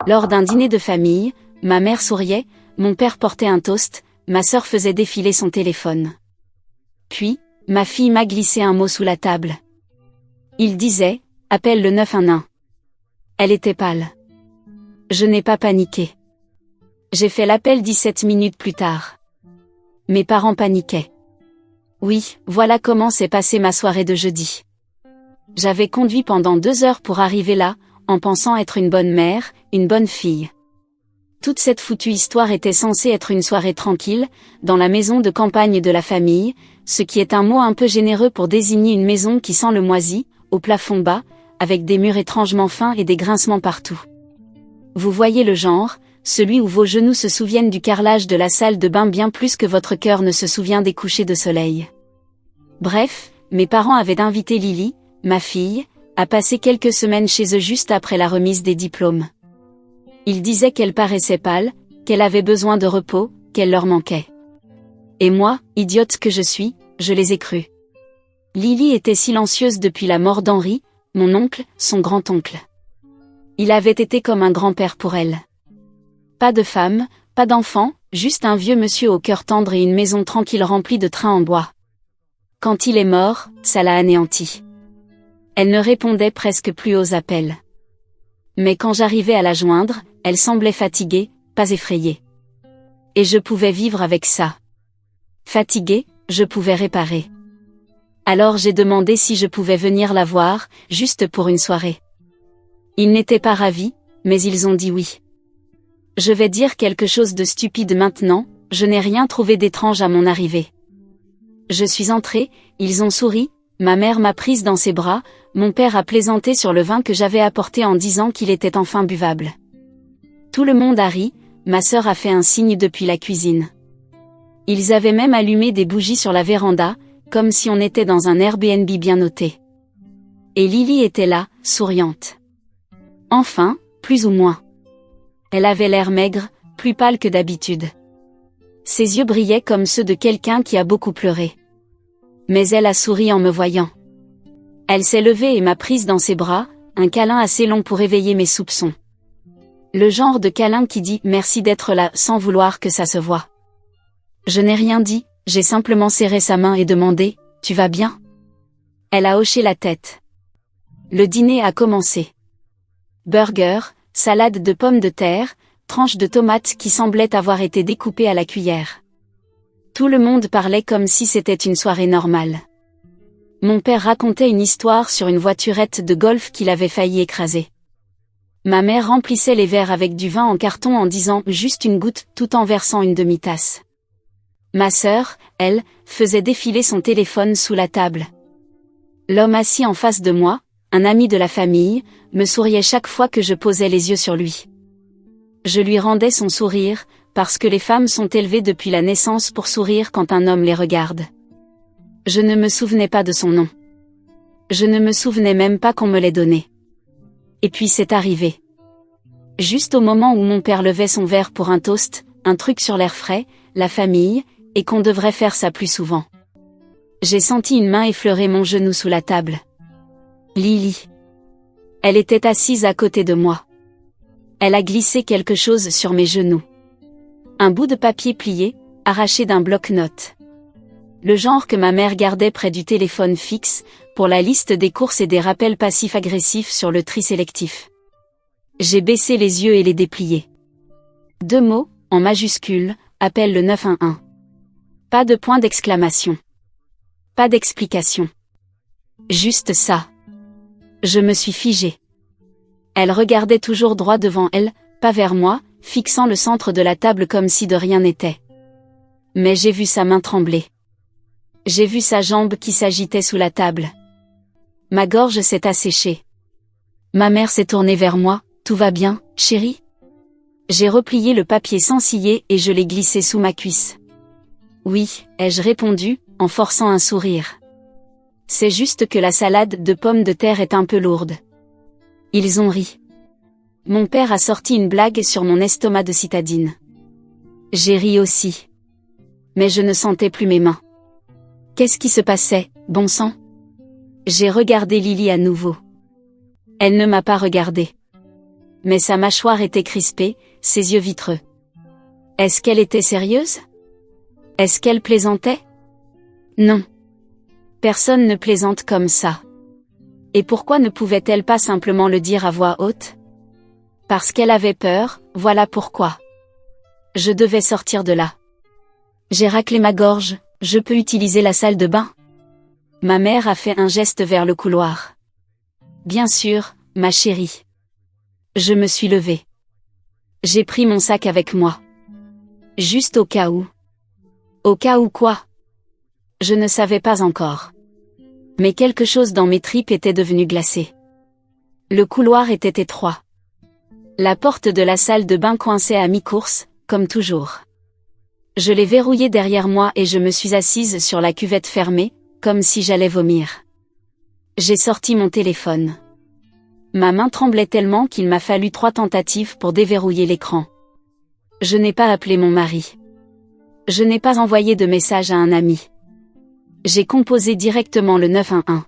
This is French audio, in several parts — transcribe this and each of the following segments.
Lors d'un dîner de famille, ma mère souriait, mon père portait un toast, ma sœur faisait défiler son téléphone. Puis, ma fille m'a glissé un mot sous la table. Il disait « Appelle le 911 ». Elle était pâle. Je n'ai pas paniqué. J'ai fait l'appel 17 minutes plus tard. Mes parents paniquaient. Oui, voilà comment s'est passée ma soirée de jeudi. J'avais conduit pendant 2 heures pour arriver là, en pensant être une bonne mère, une bonne fille. Toute cette foutue histoire était censée être une soirée tranquille, dans la maison de campagne de la famille, ce qui est un mot un peu généreux pour désigner une maison qui sent le moisi, au plafond bas, avec des murs étrangement fins et des grincements partout. Vous voyez le genre, celui où vos genoux se souviennent du carrelage de la salle de bain bien plus que votre cœur ne se souvient des couchers de soleil. Bref, mes parents avaient invité Lily, ma fille, à passer quelques semaines chez eux juste après la remise des diplômes. Ils disaient qu'elle paraissait pâle, qu'elle avait besoin de repos, qu'elle leur manquait. Et moi, idiote que je suis, je les ai crus. Lily était silencieuse depuis la mort d'Henri, mon oncle, son grand-oncle. Il avait été comme un grand-père pour elle. Pas de femme, pas d'enfant, juste un vieux monsieur au cœur tendre et une maison tranquille remplie de trains en bois. Quand il est mort, ça l'a anéanti. Elle ne répondait presque plus aux appels. Mais quand j'arrivais à la joindre, elle semblait fatiguée, pas effrayée. Et je pouvais vivre avec ça. Fatiguée, je pouvais réparer. Alors j'ai demandé si je pouvais venir la voir, juste pour une soirée. Ils n'étaient pas ravis, mais ils ont dit oui. Je vais dire quelque chose de stupide maintenant, je n'ai rien trouvé d'étrange à mon arrivée. Je suis entrée, ils ont souri, ma mère m'a prise dans ses bras, mon père a plaisanté sur le vin que j'avais apporté en disant qu'il était enfin buvable. Tout le monde a ri, ma sœur a fait un signe depuis la cuisine. Ils avaient même allumé des bougies sur la véranda, comme si on était dans un Airbnb bien noté. Et Lily était là, souriante. Enfin, plus ou moins. Elle avait l'air maigre, plus pâle que d'habitude. Ses yeux brillaient comme ceux de quelqu'un qui a beaucoup pleuré. Mais elle a souri en me voyant. Elle s'est levée et m'a prise dans ses bras, un câlin assez long pour éveiller mes soupçons. Le genre de câlin qui dit « merci d'être là » sans vouloir que ça se voie. Je n'ai rien dit, j'ai simplement serré sa main et demandé « tu vas bien ?» Elle a hoché la tête. Le dîner a commencé. Burger, salade de pommes de terre, tranches de tomates qui semblaient avoir été découpées à la cuillère. Tout le monde parlait comme si c'était une soirée normale. Mon père racontait une histoire sur une voiturette de golf qu'il avait failli écraser. Ma mère remplissait les verres avec du vin en carton en disant « juste une goutte » tout en versant une demi-tasse. Ma sœur, elle, faisait défiler son téléphone sous la table. L'homme assis en face de moi, un ami de la famille, me souriait chaque fois que je posais les yeux sur lui. Je lui rendais son sourire, parce que les femmes sont élevées depuis la naissance pour sourire quand un homme les regarde. Je ne me souvenais pas de son nom. Je ne me souvenais même pas qu'on me l'ait donné. Et puis c'est arrivé. Juste au moment où mon père levait son verre pour un toast, un truc sur l'air frais, la famille, et qu'on devrait faire ça plus souvent. J'ai senti une main effleurer mon genou sous la table. Lily. Elle était assise à côté de moi. Elle a glissé quelque chose sur mes genoux. Un bout de papier plié, arraché d'un bloc-notes. Le genre que ma mère gardait près du téléphone fixe, pour la liste des courses et des rappels passifs-agressifs sur le tri sélectif. J'ai baissé les yeux et les déplié. 2 mots, en majuscules, appelle le 911. Pas de point d'exclamation. Pas d'explication. Juste ça. Je me suis figée. Elle regardait toujours droit devant elle, pas vers moi, fixant le centre de la table comme si de rien n'était. Mais j'ai vu sa main trembler. J'ai vu sa jambe qui s'agitait sous la table. Ma gorge s'est asséchée. Ma mère s'est tournée vers moi. Tout va bien, chérie? J'ai replié le papier sans ciller et je l'ai glissé sous ma cuisse. Oui, ai-je répondu, en forçant un sourire. C'est juste que la salade de pommes de terre est un peu lourde. Ils ont ri. Mon père a sorti une blague sur mon estomac de citadine. J'ai ri aussi. Mais je ne sentais plus mes mains. Qu'est-ce qui se passait, bon sang? J'ai regardé Lily à nouveau. Elle ne m'a pas regardé. mais sa mâchoire était crispée, ses yeux vitreux. Est-ce qu'elle était sérieuse? Est-ce qu'elle plaisantait? Non. Personne ne plaisante comme ça. Et pourquoi ne pouvait-elle pas simplement le dire à voix haute? Parce qu'elle avait peur, voilà pourquoi. Je devais sortir de là. J'ai raclé ma gorge, je peux utiliser la salle de bain? Ma mère a fait un geste vers le couloir. Bien sûr, ma chérie. Je me suis levée. J'ai pris mon sac avec moi. Juste au cas où. Au cas où quoi? Je ne savais pas encore. Mais quelque chose dans mes tripes était devenu glacé. Le couloir était étroit. La porte de la salle de bain coinçait à mi-course, comme toujours. Je l'ai verrouillée derrière moi et je me suis assise sur la cuvette fermée, comme si j'allais vomir. J'ai sorti mon téléphone. Ma main tremblait tellement qu'il m'a fallu 3 tentatives pour déverrouiller l'écran. Je n'ai pas appelé mon mari. Je n'ai pas envoyé de message à un ami. J'ai composé directement le 911.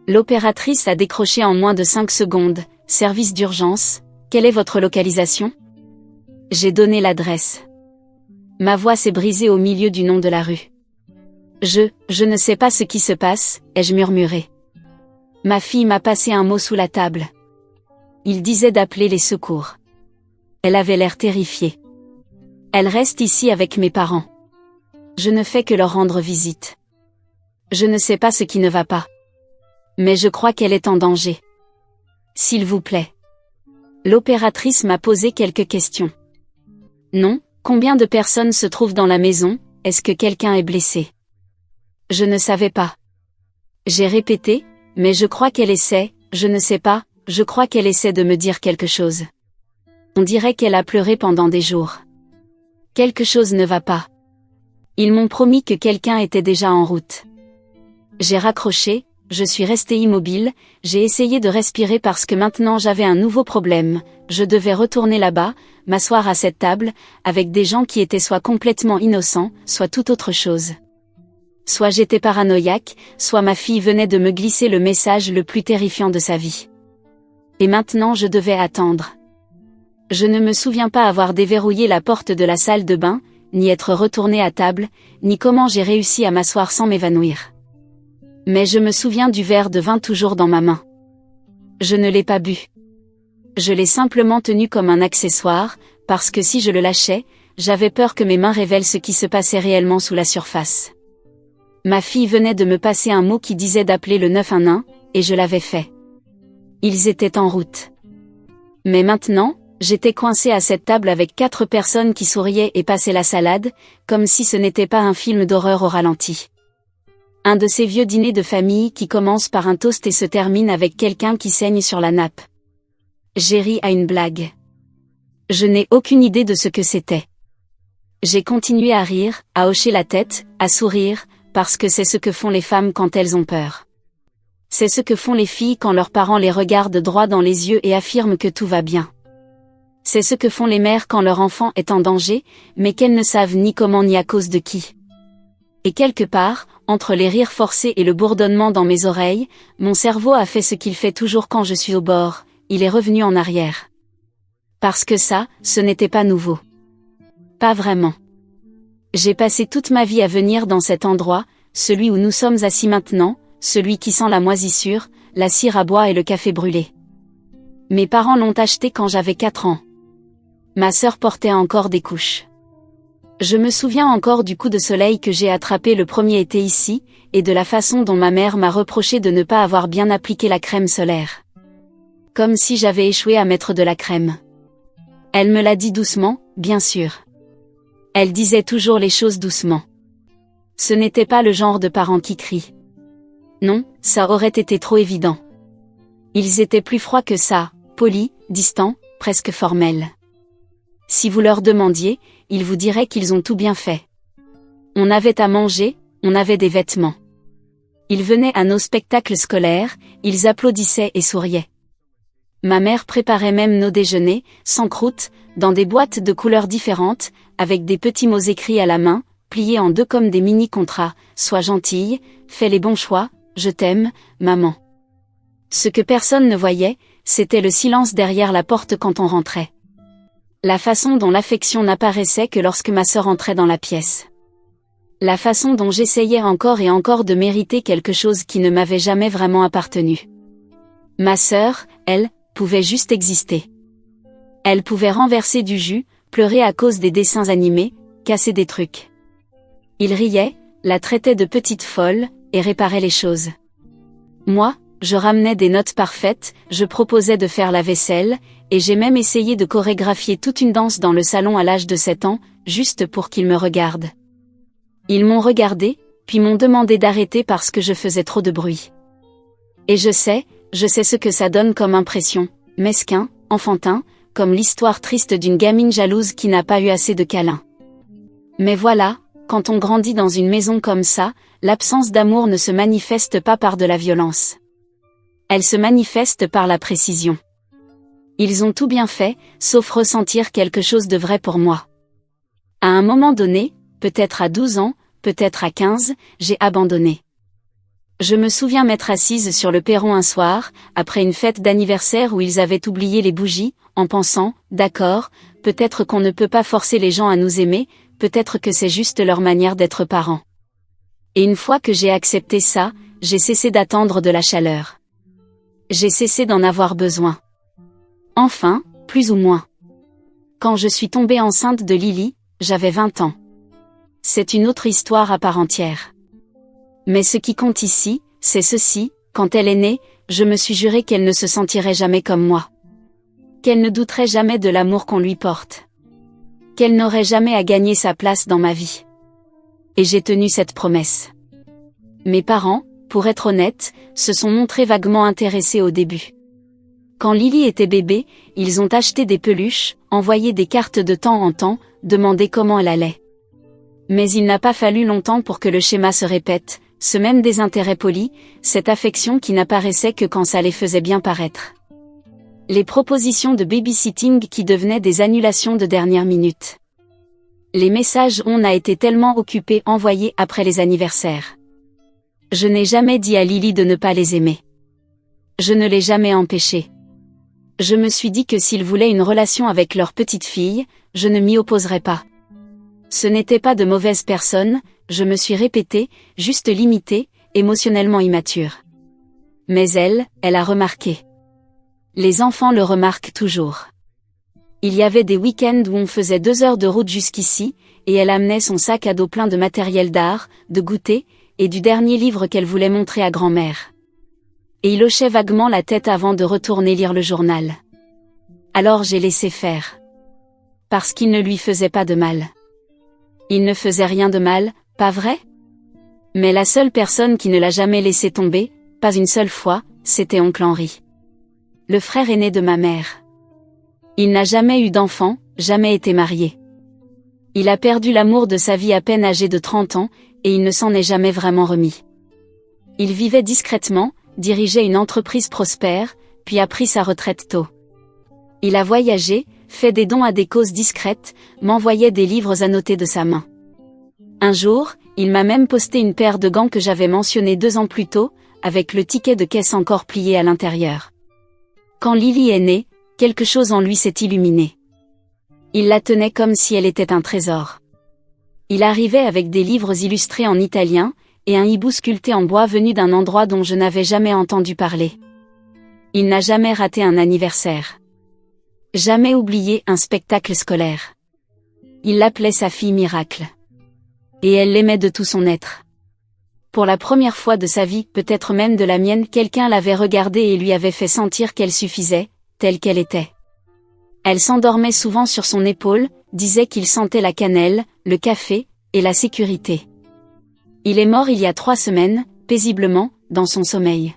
L'opératrice a décroché en moins de 5 secondes. Service d'urgence, quelle est votre localisation? J'ai donné l'adresse. Ma voix s'est brisée au milieu du nom de la rue. Je ne sais pas ce qui se passe, ai-je murmuré. Ma fille m'a passé un mot sous la table. Il disait d'appeler les secours. Elle avait l'air terrifiée. Elle reste ici avec mes parents. Je ne fais que leur rendre visite. Je ne sais pas ce qui ne va pas. Mais je crois qu'elle est en danger. S'il vous plaît. L'opératrice m'a posé quelques questions. Non, combien de personnes se trouvent dans la maison, est-ce que quelqu'un est blessé? Je ne savais pas. J'ai répété, mais je crois qu'elle essaie, je ne sais pas, je crois qu'elle essaie de me dire quelque chose. On dirait qu'elle a pleuré pendant des jours. Quelque chose ne va pas. Ils m'ont promis que quelqu'un était déjà en route. J'ai raccroché, je suis restée immobile, j'ai essayé de respirer parce que maintenant j'avais un nouveau problème, je devais retourner là-bas, m'asseoir à cette table, avec des gens qui étaient soit complètement innocents, soit tout autre chose. Soit j'étais paranoïaque, soit ma fille venait de me glisser le message le plus terrifiant de sa vie. Et maintenant je devais attendre. Je ne me souviens pas avoir déverrouillé la porte de la salle de bain, ni être retournée à table, ni comment j'ai réussi à m'asseoir sans m'évanouir. Mais je me souviens du verre de vin toujours dans ma main. Je ne l'ai pas bu. Je l'ai simplement tenu comme un accessoire, parce que si je le lâchais, j'avais peur que mes mains révèlent ce qui se passait réellement sous la surface. Ma fille venait de me passer un mot qui disait d'appeler le 911, et je l'avais fait. Ils étaient en route. Mais maintenant, j'étais coincée à cette table avec 4 personnes qui souriaient et passaient la salade, comme si ce n'était pas un film d'horreur au ralenti. Un de ces vieux dîners de famille qui commence par un toast et se termine avec quelqu'un qui saigne sur la nappe. J'ai ri à une blague. Je n'ai aucune idée de ce que c'était. J'ai continué à rire, à hocher la tête, à sourire, parce que c'est ce que font les femmes quand elles ont peur. C'est ce que font les filles quand leurs parents les regardent droit dans les yeux et affirment que tout va bien. C'est ce que font les mères quand leur enfant est en danger, mais qu'elles ne savent ni comment ni à cause de qui. Et quelque part, entre les rires forcés et le bourdonnement dans mes oreilles, mon cerveau a fait ce qu'il fait toujours quand je suis au bord, il est revenu en arrière. Parce que ça, ce n'était pas nouveau. Pas vraiment. J'ai passé toute ma vie à venir dans cet endroit, celui où nous sommes assis maintenant, celui qui sent la moisissure, la cire à bois et le café brûlé. Mes parents l'ont acheté quand j'avais 4 ans. Ma sœur portait encore des couches. Je me souviens encore du coup de soleil que j'ai attrapé le premier été ici, et de la façon dont ma mère m'a reproché de ne pas avoir bien appliqué la crème solaire. Comme si j'avais échoué à mettre de la crème. Elle me l'a dit doucement, bien sûr. Elle disait toujours les choses doucement. Ce n'était pas le genre de parents qui crient. Non, ça aurait été trop évident. Ils étaient plus froids que ça, polis, distants, presque formels. Si vous leur demandiez, ils vous diraient qu'ils ont tout bien fait. On avait à manger, on avait des vêtements. Ils venaient à nos spectacles scolaires, ils applaudissaient et souriaient. Ma mère préparait même nos déjeuners, sans croûte, dans des boîtes de couleurs différentes, avec des petits mots écrits à la main, pliés en 2 comme des mini-contrats, sois gentille, fais les bons choix, je t'aime, maman. Ce que personne ne voyait, c'était le silence derrière la porte quand on rentrait. La façon dont l'affection n'apparaissait que lorsque ma sœur entrait dans la pièce. La façon dont j'essayais encore et encore de mériter quelque chose qui ne m'avait jamais vraiment appartenu. Ma sœur, elle, pouvait juste exister. Elle pouvait renverser du jus, pleurer à cause des dessins animés, casser des trucs. Il riait, la traitait de petite folle, et réparait les choses. Moi, je ramenais des notes parfaites, je proposais de faire la vaisselle, et j'ai même essayé de chorégraphier toute une danse dans le salon à l'âge de 7 ans, juste pour qu'ils me regardent. Ils m'ont regardé, puis m'ont demandé d'arrêter parce que je faisais trop de bruit. Et je sais ce que ça donne comme impression, mesquin, enfantin, comme l'histoire triste d'une gamine jalouse qui n'a pas eu assez de câlins. Mais voilà, quand on grandit dans une maison comme ça, l'absence d'amour ne se manifeste pas par de la violence. Elle se manifeste par la précision. Ils ont tout bien fait, sauf ressentir quelque chose de vrai pour moi. À un moment donné, peut-être à 12 ans, peut-être à 15, j'ai abandonné. Je me souviens m'être assise sur le perron un soir, après une fête d'anniversaire où ils avaient oublié les bougies, en pensant, d'accord, peut-être qu'on ne peut pas forcer les gens à nous aimer, peut-être que c'est juste leur manière d'être parents. Et une fois que j'ai accepté ça, j'ai cessé d'attendre de la chaleur. J'ai cessé d'en avoir besoin. Enfin, plus ou moins. Quand je suis tombée enceinte de Lily, j'avais 20 ans. C'est une autre histoire à part entière. Mais ce qui compte ici, c'est ceci, quand elle est née, je me suis juré qu'elle ne se sentirait jamais comme moi. Qu'elle ne douterait jamais de l'amour qu'on lui porte. Qu'elle n'aurait jamais à gagner sa place dans ma vie. Et j'ai tenu cette promesse. Mes parents, pour être honnête, se sont montrés vaguement intéressés au début. Quand Lily était bébé, ils ont acheté des peluches, envoyé des cartes de temps en temps, demandé comment elle allait. Mais il n'a pas fallu longtemps pour que le schéma se répète, ce même désintérêt poli, cette affection qui n'apparaissait que quand ça les faisait bien paraître. Les propositions de babysitting qui devenaient des annulations de dernière minute. Les messages on a été tellement occupés envoyés après les anniversaires. Je n'ai jamais dit à Lily de ne pas les aimer. Je ne l'ai jamais empêché. Je me suis dit que s'ils voulaient une relation avec leur petite fille, je ne m'y opposerais pas. Ce n'étaient pas de mauvaises personnes, je me suis répété, juste limitée, émotionnellement immature. Mais elle a remarqué. Les enfants le remarquent toujours. Il y avait des week-ends où on faisait 2 heures de route jusqu'ici, et elle amenait son sac à dos plein de matériel d'art, de goûter, et du dernier livre qu'elle voulait montrer à grand-mère. Et il hochait vaguement la tête avant de retourner lire le journal. Alors j'ai laissé faire. Parce qu'il ne lui faisait pas de mal. Il ne faisait rien de mal, pas vrai? Mais la seule personne qui ne l'a jamais laissé tomber, pas une seule fois, c'était oncle Henri. Le frère aîné de ma mère. Il n'a jamais eu d'enfant, jamais été marié. Il a perdu l'amour de sa vie à peine âgé de 30 ans, et il ne s'en est jamais vraiment remis. Il vivait discrètement, dirigeait une entreprise prospère, puis a pris sa retraite tôt. Il a voyagé, fait des dons à des causes discrètes, m'envoyait des livres annotés de sa main. Un jour, il m'a même posté une paire de gants que j'avais mentionnés 2 ans plus tôt, avec le ticket de caisse encore plié à l'intérieur. Quand Lily est née, quelque chose en lui s'est illuminé. Il la tenait comme si elle était un trésor. Il arrivait avec des livres illustrés en italien, et un hibou sculpté en bois venu d'un endroit dont je n'avais jamais entendu parler. Il n'a jamais raté un anniversaire. Jamais oublié un spectacle scolaire. Il l'appelait sa fille miracle. Et elle l'aimait de tout son être. Pour la première fois de sa vie, peut-être même de la mienne, quelqu'un l'avait regardée et lui avait fait sentir qu'elle suffisait, telle qu'elle était. Elle s'endormait souvent sur son épaule, disait qu'il sentait la cannelle, le café, et la sécurité. Il est mort il y a 3 semaines, paisiblement, dans son sommeil.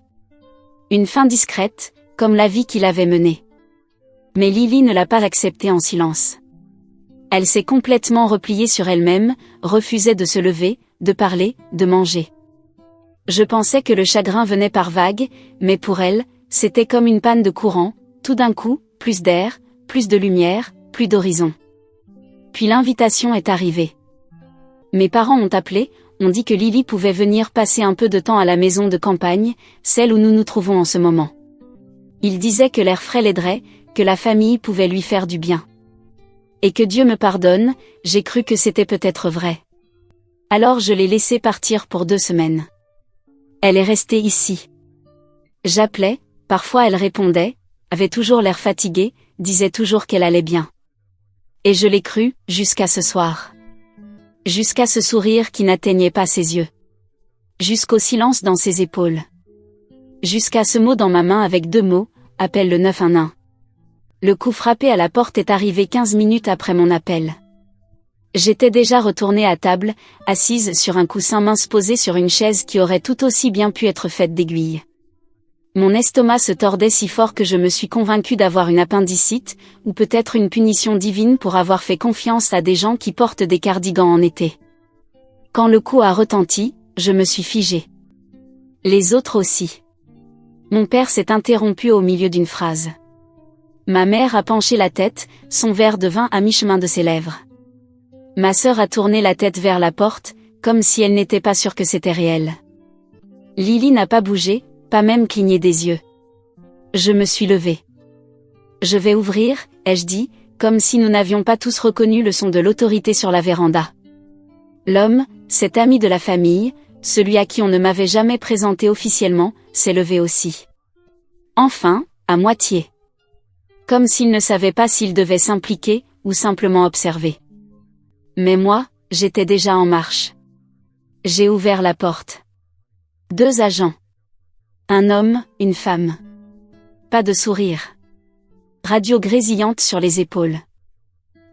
Une fin discrète, comme la vie qu'il avait menée. Mais Lily ne l'a pas accepté en silence. Elle s'est complètement repliée sur elle-même, refusait de se lever, de parler, de manger. Je pensais que le chagrin venait par vagues, mais pour elle, c'était comme une panne de courant, tout d'un coup, plus d'air, plus de lumière, plus d'horizon. Puis l'invitation est arrivée. Mes parents ont appelé, ont dit que Lily pouvait venir passer un peu de temps à la maison de campagne, celle où nous nous trouvons en ce moment. Il disait que l'air frais l'aiderait, que la famille pouvait lui faire du bien. Et que Dieu me pardonne, j'ai cru que c'était peut-être vrai. Alors je l'ai laissée partir pour 2 semaines. Elle est restée ici. J'appelais, parfois elle répondait, avait toujours l'air fatiguée, disait toujours qu'elle allait bien. Et je l'ai cru, jusqu'à ce soir. Jusqu'à ce sourire qui n'atteignait pas ses yeux. Jusqu'au silence dans ses épaules. Jusqu'à ce mot dans ma main avec 2 mots, appelle le 911. Le coup frappé à la porte est arrivé 15 minutes après mon appel. J'étais déjà retournée à table, assise sur un coussin mince posé sur une chaise qui aurait tout aussi bien pu être faite d'aiguilles. Mon estomac se tordait si fort que je me suis convaincue d'avoir une appendicite, ou peut-être une punition divine pour avoir fait confiance à des gens qui portent des cardigans en été. Quand le coup a retenti, je me suis figée. Les autres aussi. Mon père s'est interrompu au milieu d'une phrase. Ma mère a penché la tête, son verre de vin à mi-chemin de ses lèvres. Ma sœur a tourné la tête vers la porte, comme si elle n'était pas sûre que c'était réel. Lily n'a pas bougé, pas même cligné des yeux. Je me suis levée. Je vais ouvrir, ai-je dit, comme si nous n'avions pas tous reconnu le son de l'autorité sur la véranda. L'homme, cet ami de la famille, celui à qui on ne m'avait jamais présenté officiellement, s'est levé aussi. Enfin, à moitié. Comme s'il ne savait pas s'il devait s'impliquer, ou simplement observer. Mais moi, j'étais déjà en marche. J'ai ouvert la porte. 2 agents. Un homme, une femme. Pas de sourire. Radio grésillante sur les épaules.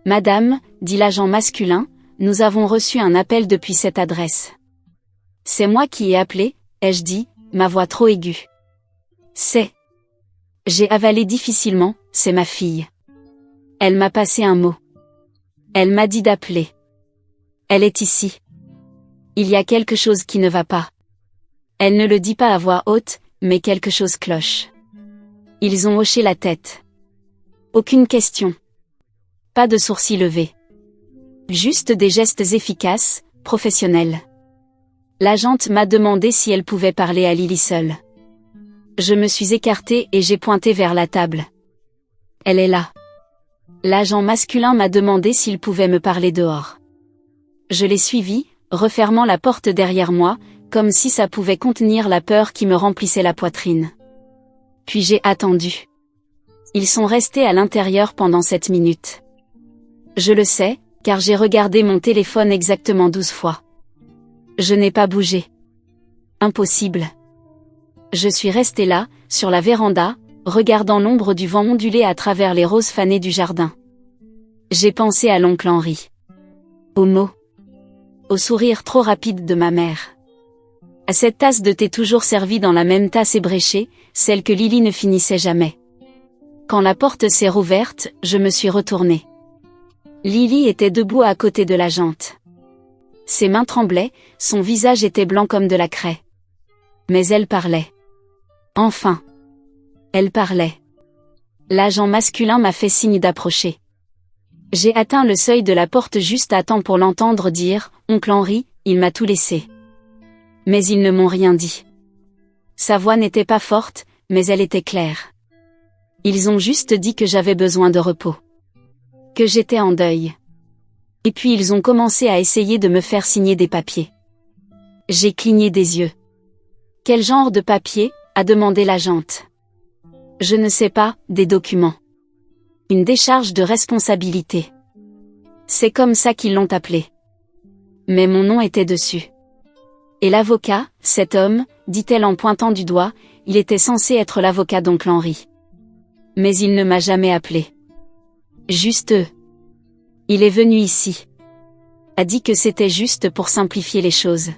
Madame, dit l'agent masculin, nous avons reçu un appel depuis cette adresse. C'est moi qui ai appelé, ai-je dit, ma voix trop aiguë. C'est. J'ai avalé difficilement, c'est ma fille. Elle m'a passé un mot. Elle m'a dit d'appeler. Elle est ici. Il y a quelque chose qui ne va pas. Elle ne le dit pas à voix haute, mais quelque chose cloche. Ils ont hoché la tête. Aucune question. Pas de sourcils levés. Juste des gestes efficaces, professionnels. L'agente m'a demandé si elle pouvait parler à Lily seule. Je me suis écartée et j'ai pointé vers la table. Elle est là. L'agent masculin m'a demandé s'il pouvait me parler dehors. Je l'ai suivi, refermant la porte derrière moi, comme si ça pouvait contenir la peur qui me remplissait la poitrine. Puis j'ai attendu. Ils sont restés à l'intérieur pendant 7 minutes. Je le sais, car j'ai regardé mon téléphone exactement 12 fois. Je n'ai pas bougé. Impossible. Je suis restée là, sur la véranda, regardant l'ombre du vent onduler à travers les roses fanées du jardin. J'ai pensé à l'oncle Henri. Aux mots. Au sourire trop rapide de ma mère. À cette tasse de thé toujours servie dans la même tasse ébréchée, celle que Lily ne finissait jamais. Quand la porte s'est rouverte, je me suis retournée. Lily était debout à côté de la jante. Ses mains tremblaient, son visage était blanc comme de la craie. Mais elle parlait. Enfin. Elle parlait. L'agent masculin m'a fait signe d'approcher. J'ai atteint le seuil de la porte juste à temps pour l'entendre dire « Oncle Henri, il m'a tout laissé ». Mais ils ne m'ont rien dit. Sa voix n'était pas forte, mais elle était claire. Ils ont juste dit que j'avais besoin de repos. Que j'étais en deuil. Et puis ils ont commencé à essayer de me faire signer des papiers. J'ai cligné des yeux. Quel genre de papier, a demandé l'agente. Je ne sais pas, des documents. Une décharge de responsabilité. C'est comme ça qu'ils l'ont appelé. Mais mon nom était dessus. Et l'avocat, cet homme, dit-elle en pointant du doigt, il était censé être l'avocat d'oncle Henri. Mais il ne m'a jamais appelé. Juste eux. Il est venu ici. A dit que c'était juste pour simplifier les choses.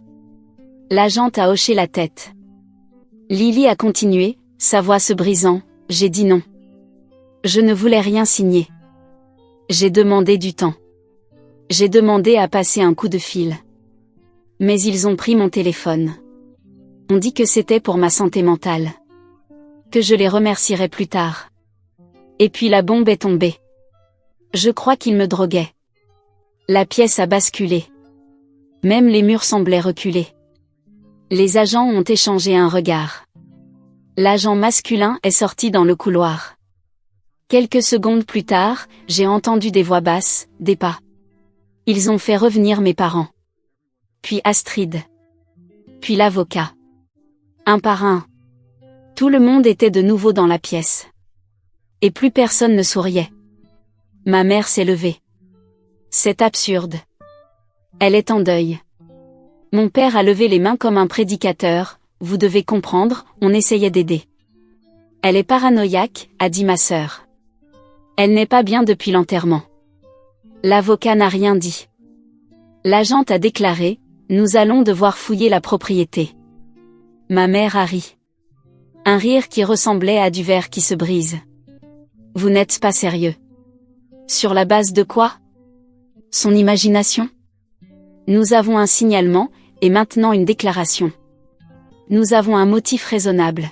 L'agente a hoché la tête. Lily a continué, sa voix se brisant, j'ai dit non. Je ne voulais rien signer. J'ai demandé du temps. J'ai demandé à passer un coup de fil. Mais ils ont pris mon téléphone. On dit que c'était pour ma santé mentale. Que je les remercierai plus tard. Et puis la bombe est tombée. Je crois qu'ils me droguaient. La pièce a basculé. Même les murs semblaient reculer. Les agents ont échangé un regard. L'agent masculin est sorti dans le couloir. Quelques secondes plus tard, j'ai entendu des voix basses, des pas. Ils ont fait revenir mes parents. Puis Astrid. Puis l'avocat. Un par un. Tout le monde était de nouveau dans la pièce. Et plus personne ne souriait. Ma mère s'est levée. C'est absurde. Elle est en deuil. Mon père a levé les mains comme un prédicateur. Vous devez comprendre, on essayait d'aider. Elle est paranoïaque, a dit ma sœur. Elle n'est pas bien depuis l'enterrement. L'avocat n'a rien dit. L'agente a déclaré, nous allons devoir fouiller la propriété. Ma mère a ri. Un rire qui ressemblait à du verre qui se brise. Vous n'êtes pas sérieux. Sur la base de quoi? Son imagination? Nous avons un signalement, et maintenant une déclaration. Nous avons un motif raisonnable.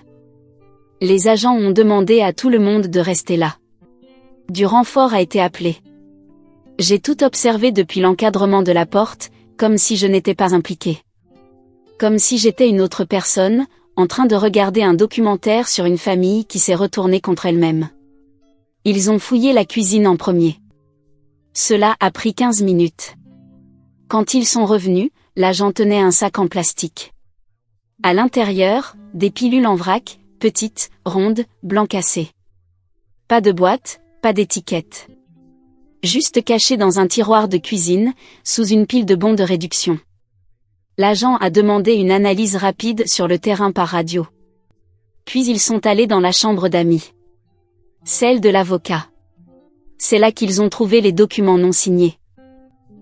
Les agents ont demandé à tout le monde de rester là. Du renfort a été appelé. J'ai tout observé depuis l'encadrement de la porte, comme si je n'étais pas impliqué. Comme si j'étais une autre personne, en train de regarder un documentaire sur une famille qui s'est retournée contre elle-même. Ils ont fouillé la cuisine en premier. Cela a pris 15 minutes. Quand ils sont revenus, l'agent tenait un sac en plastique. À l'intérieur, des pilules en vrac, petites, rondes, blanc cassé. Pas de boîte, pas d'étiquette. Juste caché dans un tiroir de cuisine, sous une pile de bons de réduction. L'agent a demandé une analyse rapide sur le terrain par radio. Puis ils sont allés dans la chambre d'amis. Celle de l'avocat. C'est là qu'ils ont trouvé les documents non signés.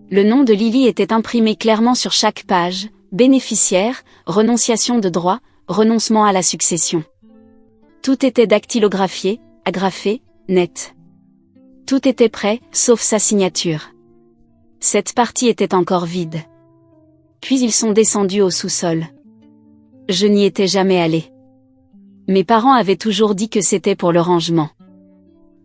Le nom de Lily était imprimé clairement sur chaque page, bénéficiaire, renonciation de droit, renoncement à la succession. Tout était dactylographié, agrafé, net. Tout était prêt, sauf sa signature. Cette partie était encore vide. Puis ils sont descendus au sous-sol. Je n'y étais jamais allé. Mes parents avaient toujours dit que c'était pour le rangement.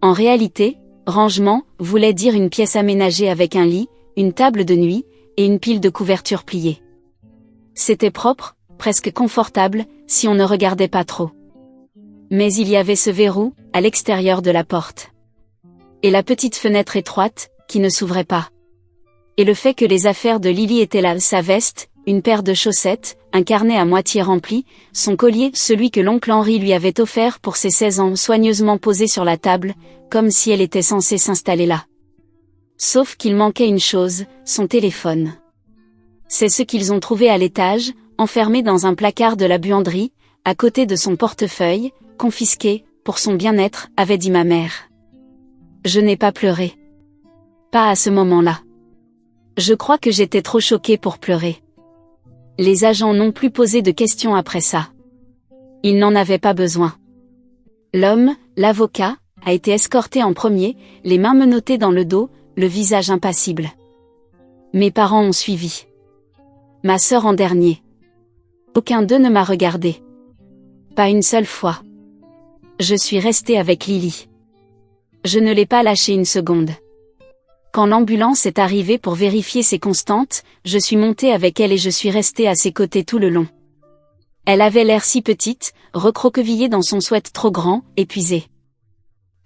En réalité, rangement voulait dire une pièce aménagée avec un lit, une table de nuit, et une pile de couvertures pliées. C'était propre, presque confortable, si on ne regardait pas trop. Mais il y avait ce verrou, à l'extérieur de la porte. Et la petite fenêtre étroite, qui ne s'ouvrait pas. Et le fait que les affaires de Lily étaient là, sa veste, une paire de chaussettes, un carnet à moitié rempli, son collier, celui que l'oncle Henri lui avait offert pour ses 16 ans, soigneusement posé sur la table, comme si elle était censée s'installer là. Sauf qu'il manquait une chose, son téléphone. C'est ce qu'ils ont trouvé à l'étage, enfermé dans un placard de la buanderie, à côté de son portefeuille, confisqué, pour son bien-être, avait dit ma mère. Je n'ai pas pleuré. Pas à ce moment-là. Je crois que j'étais trop choquée pour pleurer. Les agents n'ont plus posé de questions après ça. Ils n'en avaient pas besoin. L'homme, l'avocat, a été escorté en premier, les mains menottées dans le dos, le visage impassible. Mes parents ont suivi. Ma sœur en dernier. Aucun d'eux ne m'a regardé. Pas une seule fois. Je suis restée avec Lily. Je ne l'ai pas lâchée une seconde. Quand l'ambulance est arrivée pour vérifier ses constantes, je suis montée avec elle et je suis restée à ses côtés tout le long. Elle avait l'air si petite, recroquevillée dans son sweat trop grand, épuisée.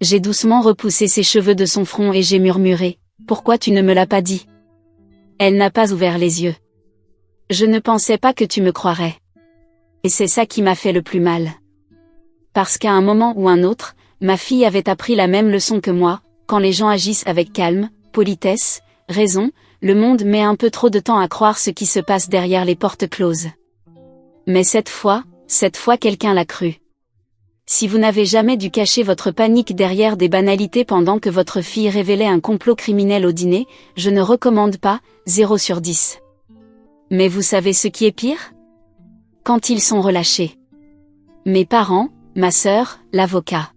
J'ai doucement repoussé ses cheveux de son front et j'ai murmuré, « Pourquoi tu ne me l'as pas dit ?» Elle n'a pas ouvert les yeux. Je ne pensais pas que tu me croirais. Et c'est ça qui m'a fait le plus mal. Parce qu'à un moment ou un autre, ma fille avait appris la même leçon que moi, quand les gens agissent avec calme, politesse, raison, le monde met un peu trop de temps à croire ce qui se passe derrière les portes closes. Mais cette fois quelqu'un l'a cru. Si vous n'avez jamais dû cacher votre panique derrière des banalités pendant que votre fille révélait un complot criminel au dîner, je ne recommande pas, 0 sur 10. Mais vous savez ce qui est pire? Quand ils sont relâchés. Mes parents, ma sœur, l'avocat.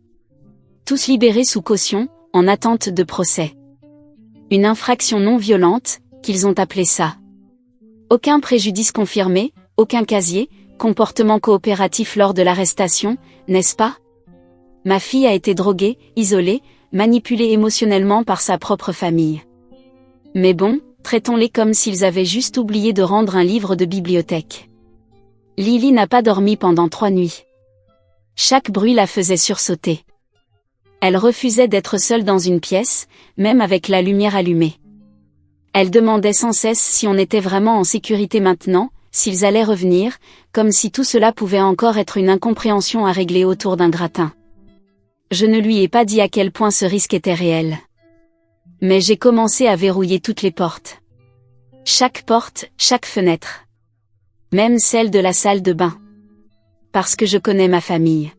Tous libérés sous caution, en attente de procès. Une infraction non violente, qu'ils ont appelé ça. Aucun préjudice confirmé, aucun casier, comportement coopératif lors de l'arrestation, n'est-ce pas? Ma fille a été droguée, isolée, manipulée émotionnellement par sa propre famille. Mais bon, traitons-les comme s'ils avaient juste oublié de rendre un livre de bibliothèque. Lily n'a pas dormi pendant 3 nuits. Chaque bruit la faisait sursauter. Elle refusait d'être seule dans une pièce, même avec la lumière allumée. Elle demandait sans cesse si on était vraiment en sécurité maintenant, s'ils allaient revenir, comme si tout cela pouvait encore être une incompréhension à régler autour d'un gratin. Je ne lui ai pas dit à quel point ce risque était réel. Mais j'ai commencé à verrouiller toutes les portes. Chaque porte, chaque fenêtre. Même celle de la salle de bain. Parce que je connais ma famille.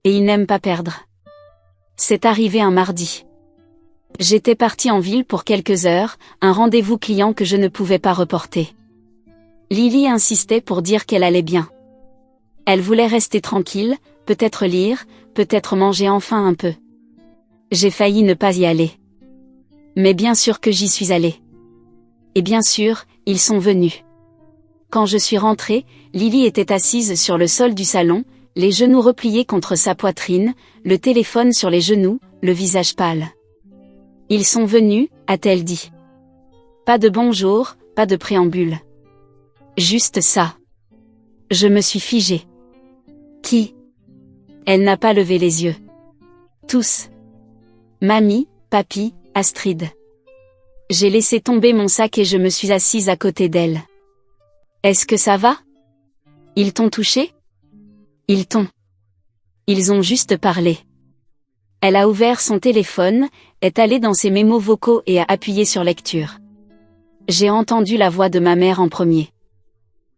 Et ils n'aiment pas perdre. C'est arrivé un mardi. J'étais partie en ville pour quelques heures, un rendez-vous client que je ne pouvais pas reporter. Lily insistait pour dire qu'elle allait bien. Elle voulait rester tranquille, peut-être lire, peut-être manger enfin un peu. J'ai failli ne pas y aller. Mais bien sûr que j'y suis allée. Et bien sûr, ils sont venus. Quand je suis rentrée, Lily était assise sur le sol du salon, les genoux repliés contre sa poitrine, le téléphone sur les genoux, le visage pâle. Ils sont venus, a-t-elle dit. Pas de bonjour, pas de préambule. Juste ça. Je me suis figée. Qui? Elle n'a pas levé les yeux. Tous. Mamie, papy, Astrid. J'ai laissé tomber mon sac et je me suis assise à côté d'elle. Est-ce que ça va? Ils t'ont touché? Ils t'ont. Ils ont juste parlé. Elle a ouvert son téléphone, est allée dans ses mémos vocaux et a appuyé sur lecture. J'ai entendu la voix de ma mère en premier.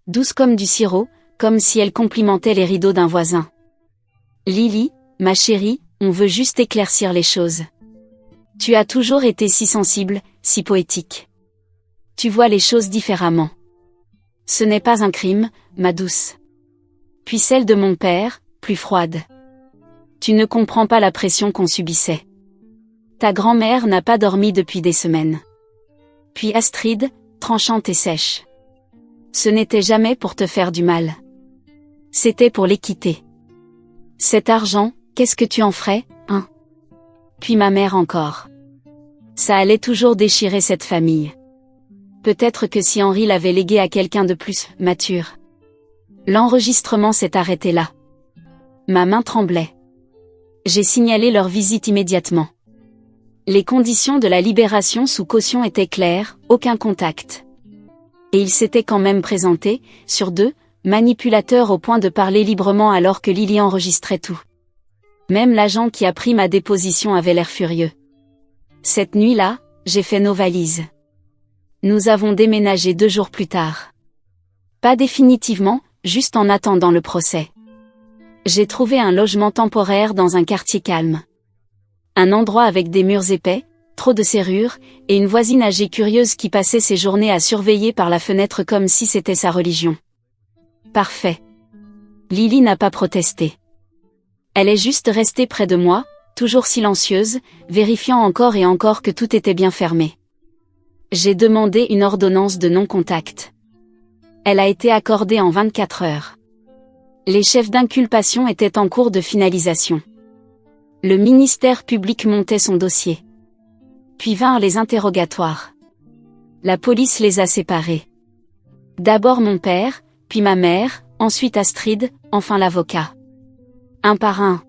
Douce comme du sirop, comme si elle complimentait les rideaux d'un voisin. Lily, ma chérie, on veut juste éclaircir les choses. Tu as toujours été si sensible, si poétique. Tu vois les choses différemment. Ce n'est pas un crime, ma douce. Puis celle de mon père, plus froide. Tu ne comprends pas la pression qu'on subissait. Ta grand-mère n'a pas dormi depuis des semaines. Puis Astrid, tranchante et sèche. Ce n'était jamais pour te faire du mal. C'était pour l'équité. Cet argent, qu'est-ce que tu en ferais, hein? Puis ma mère encore. Ça allait toujours déchirer cette famille. Peut-être que si Henri l'avait légué à quelqu'un de plus mature. L'enregistrement s'est arrêté là. Ma main tremblait. J'ai signalé leur visite immédiatement. Les conditions de la libération sous caution étaient claires, aucun contact. Et il s'était quand même présenté, sur deux, manipulateur au point de parler librement alors que Lily enregistrait tout. Même l'agent qui a pris ma déposition avait l'air furieux. Cette nuit-là, j'ai fait nos valises. Nous avons déménagé 2 jours plus tard. Pas définitivement, juste en attendant le procès. J'ai trouvé un logement temporaire dans un quartier calme. Un endroit avec des murs épais, trop de serrures, et une voisine âgée curieuse qui passait ses journées à surveiller par la fenêtre comme si c'était sa religion. Parfait. Lily n'a pas protesté. Elle est juste restée près de moi, toujours silencieuse, vérifiant encore et encore que tout était bien fermé. J'ai demandé une ordonnance de non-contact. Elle a été accordée en 24 heures. Les chefs d'inculpation étaient en cours de finalisation. Le ministère public montait son dossier. Puis vinrent les interrogatoires. La police les a séparés. D'abord mon père, puis ma mère, ensuite Astrid, enfin l'avocat. Un par un.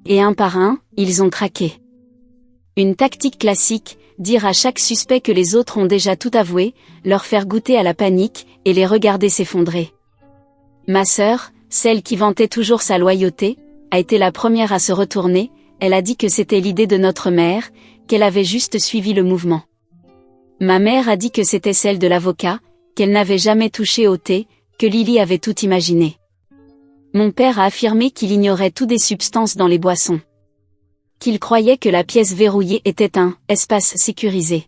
Et un par un, ils ont craqué. Une tactique classique, dire à chaque suspect que les autres ont déjà tout avoué, leur faire goûter à la panique, et les regarder s'effondrer. Ma sœur, celle qui vantait toujours sa loyauté, a été la première à se retourner, elle a dit que c'était l'idée de notre mère, qu'elle avait juste suivi le mouvement. Ma mère a dit que c'était celle de l'avocat, qu'elle n'avait jamais touché au thé, que Lily avait tout imaginé. Mon père a affirmé qu'il ignorait tout des substances dans les boissons. Qu'il croyait que la pièce verrouillée était un « espace sécurisé ».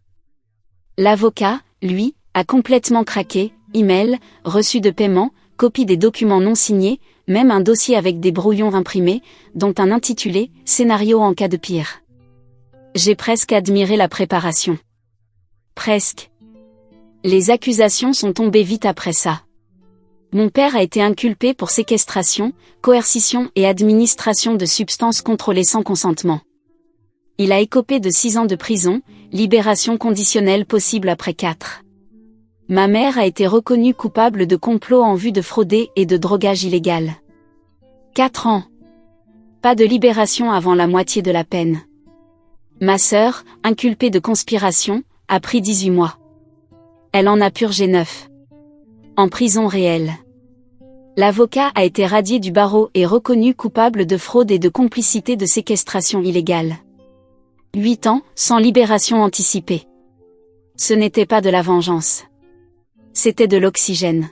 L'avocat, lui, a complètement craqué, email, reçu de paiement, copie des documents non signés, même un dossier avec des brouillons imprimés, dont un intitulé « Scénario en cas de pire ». J'ai presque admiré la préparation. Presque. Les accusations sont tombées vite après ça. Mon père a été inculpé pour séquestration, coercition et administration de substances contrôlées sans consentement. Il a écopé de 6 ans de prison, libération conditionnelle possible après 4. Ma mère a été reconnue coupable de complot en vue de frauder et de drogage illégal. 4 ans, Pas de libération avant la moitié de la peine. Ma sœur, inculpée de conspiration, a pris 18 mois. Elle en a purgé 9. En prison réelle. L'avocat a été radié du barreau et reconnu coupable de fraude et de complicité de séquestration illégale. 8 ans, sans libération anticipée. Ce n'était pas de la vengeance. C'était de l'oxygène.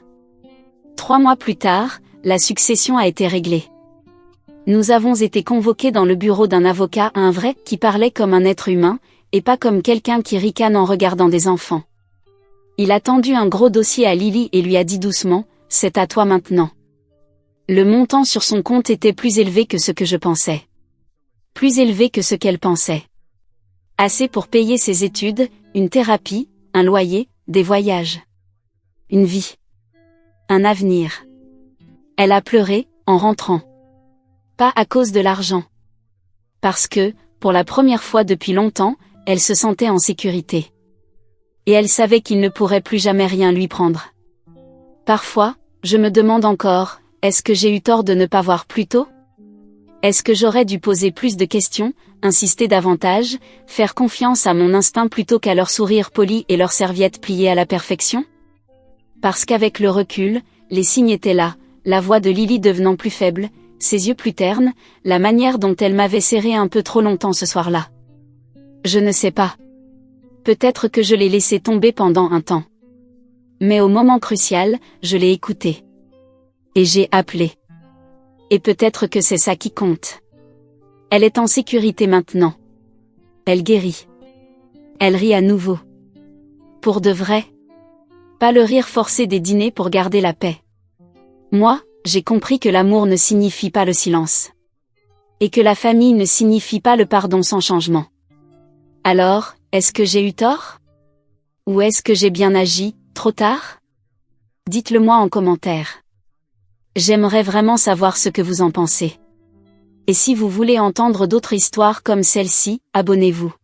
3 mois plus tard, la succession a été réglée. Nous avons été convoqués dans le bureau d'un avocat, un vrai, qui parlait comme un être humain, et pas comme quelqu'un qui ricane en regardant des enfants. Il a tendu un gros dossier à Lily et lui a dit doucement, « C'est à toi maintenant ». Le montant sur son compte était plus élevé que ce que je pensais. Plus élevé que ce qu'elle pensait. Assez pour payer ses études, une thérapie, un loyer, des voyages. Une vie. Un avenir. Elle a pleuré, en rentrant. Pas à cause de l'argent. Parce que, pour la première fois depuis longtemps, elle se sentait en sécurité. Et elle savait qu'il ne pourrait plus jamais rien lui prendre. Parfois, je me demande encore, est-ce que j'ai eu tort de ne pas voir plus tôt ? Est-ce que j'aurais dû poser plus de questions, insister davantage, faire confiance à mon instinct plutôt qu'à leur sourire poli et leurs serviettes pliées à la perfection ? Parce qu'avec le recul, les signes étaient là, la voix de Lily devenant plus faible, ses yeux plus ternes, la manière dont elle m'avait serré un peu trop longtemps ce soir-là. Je ne sais pas. Peut-être que je l'ai laissé tomber pendant un temps. Mais au moment crucial, je l'ai écouté. Et j'ai appelé. Et peut-être que c'est ça qui compte. Elle est en sécurité maintenant. Elle guérit. Elle rit à nouveau. Pour de vrai. Pas le rire forcé des dîners pour garder la paix. Moi, j'ai compris que l'amour ne signifie pas le silence. Et que la famille ne signifie pas le pardon sans changement. Alors, est-ce que j'ai eu tort ? Ou est-ce que j'ai bien agi, trop tard ? Dites-le moi en commentaire. J'aimerais vraiment savoir ce que vous en pensez. Et si vous voulez entendre d'autres histoires comme celle-ci, abonnez-vous.